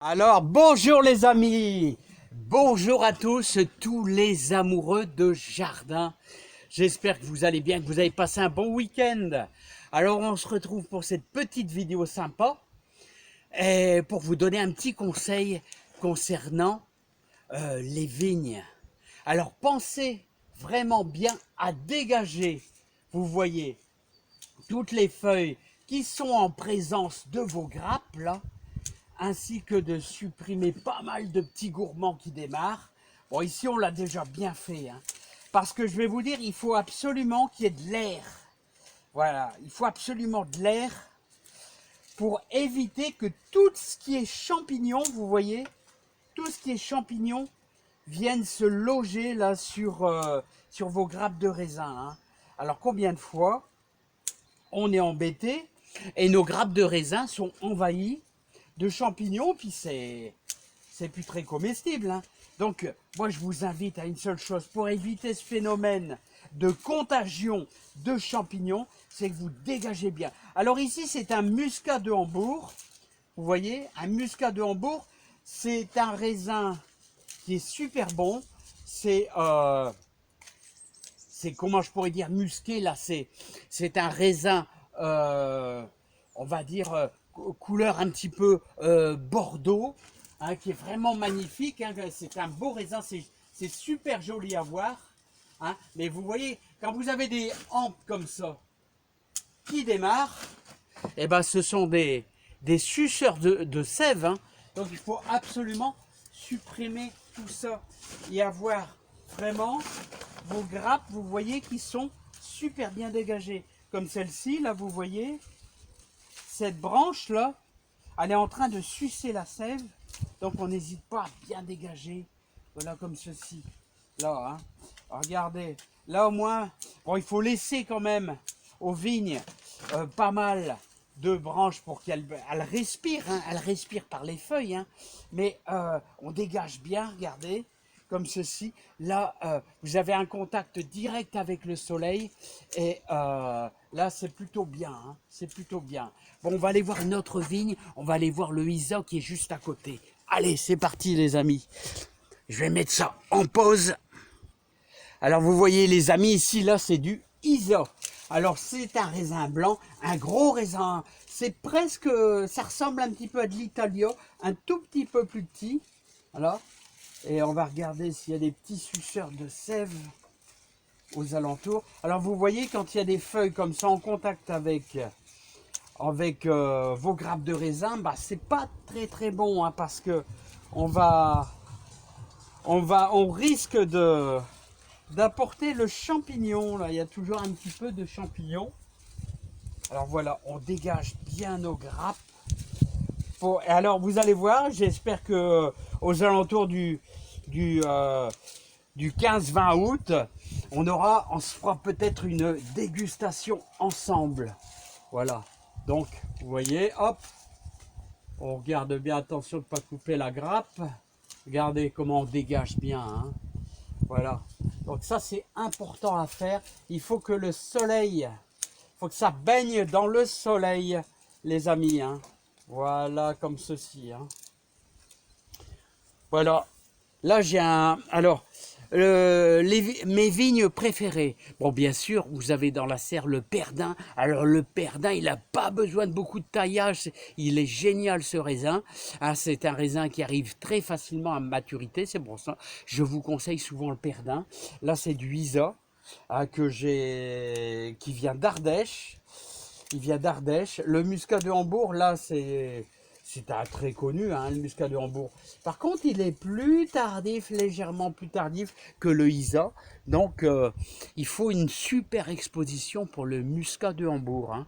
Alors, bonjour les amis, bonjour à tous les amoureux de jardin. J'espère que vous allez bien, que vous avez passé un bon week-end. Alors, on se retrouve pour cette petite vidéo sympa et pour vous donner un petit conseil concernant les vignes. Alors, pensez vraiment bien à dégager, vous voyez, toutes les feuilles qui sont en présence de vos grappes là, ainsi que de supprimer pas mal de petits gourmands qui démarrent. Bon, ici, on l'a déjà bien fait, hein, parce que je vais vous dire, il faut absolument qu'il y ait de l'air. Voilà, il faut absolument de l'air pour éviter que tout ce qui est champignons, vous voyez, tout ce qui est champignons vienne se loger là sur vos grappes de raisin, hein. Alors, combien de fois on est embêté et nos grappes de raisin sont envahies de champignons, puis c'est plus très comestible, hein. Donc, moi, je vous invite à une seule chose pour éviter ce phénomène de contagion de champignons, c'est que vous dégagez bien. Alors ici, c'est un muscat de Hambourg. Vous voyez, un muscat de Hambourg, c'est un raisin qui est super bon. C'est comment je pourrais dire musqué là. C'est un raisin, on va dire couleur un petit peu bordeaux, hein, qui est vraiment magnifique, hein. C'est un beau raisin, c'est super joli à voir, hein. Mais vous voyez, quand vous avez des hampes comme ça qui démarrent, et ben ce sont des suceurs de sève, hein. Donc il faut absolument supprimer tout ça et avoir vraiment vos grappes, vous voyez, qui sont super bien dégagées. Comme celle-ci, là, vous voyez, cette branche-là, elle est en train de sucer la sève. Donc, on n'hésite pas à bien dégager. Voilà, comme ceci. Là, hein. Regardez. Là, au moins, bon, il faut laisser quand même aux vignes pas mal de branches pour qu'elles respirent, hein. Elles respirent par les feuilles, hein. Mais on dégage bien, regardez, comme ceci. Là, vous avez un contact direct avec le soleil et là, c'est plutôt bien, hein. C'est plutôt bien. Bon, on va aller voir une autre vigne, on va aller voir le Isa qui est juste à côté. Allez, c'est parti les amis. Je vais mettre ça en pause. Alors vous voyez les amis, ici là c'est du Isa. Alors c'est un raisin blanc, un gros raisin. C'est presque, ça ressemble un petit peu à de l'Italia, un tout petit peu plus petit. Voilà. Et on va regarder s'il y a des petits suceurs de sève aux alentours. Alors vous voyez quand il y a des feuilles comme ça en contact avec vos grappes de raisin, bah c'est pas très bon, hein, parce que on risque d'apporter le champignon. Là, il y a toujours un petit peu de champignon. Alors voilà, on dégage bien nos grappes. Alors vous allez voir, j'espère que aux alentours du 15-20 août, on se fera peut-être une dégustation ensemble. Voilà. Donc, vous voyez, hop, on regarde bien, attention de ne pas couper la grappe. Regardez comment on dégage bien, hein. Voilà. Donc ça, c'est important à faire. Il faut que le soleil, il faut que ça baigne dans le soleil, les amis, hein. Voilà, comme ceci, hein. Voilà. Là, j'ai un... Alors, mes vignes préférées. Bon, bien sûr, vous avez dans la serre le perdin. Alors, le perdin, il n'a pas besoin de beaucoup de taillage. Il est génial, ce raisin. Ah, c'est un raisin qui arrive très facilement à maturité. C'est pour ça je vous conseille souvent le perdin. Là, c'est du Isa, ah, qui vient d'Ardèche. Il vient d'Ardèche. Le muscat de Hambourg, là, c'est un très connu, hein, le muscat de Hambourg. Par contre, il est plus tardif, légèrement plus tardif que le Isa. Donc, il faut une super exposition pour le muscat de Hambourg, hein.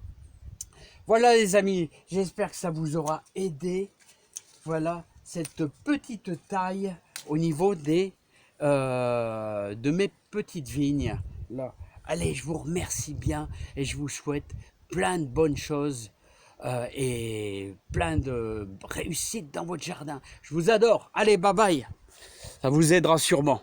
Voilà les amis, j'espère que ça vous aura aidé. Voilà cette petite taille au niveau de mes petites vignes. Là. Allez, je vous remercie bien et je vous souhaite plein de bonnes choses et plein de réussite dans votre jardin. Je vous adore. Allez, bye bye. Ça vous aidera sûrement.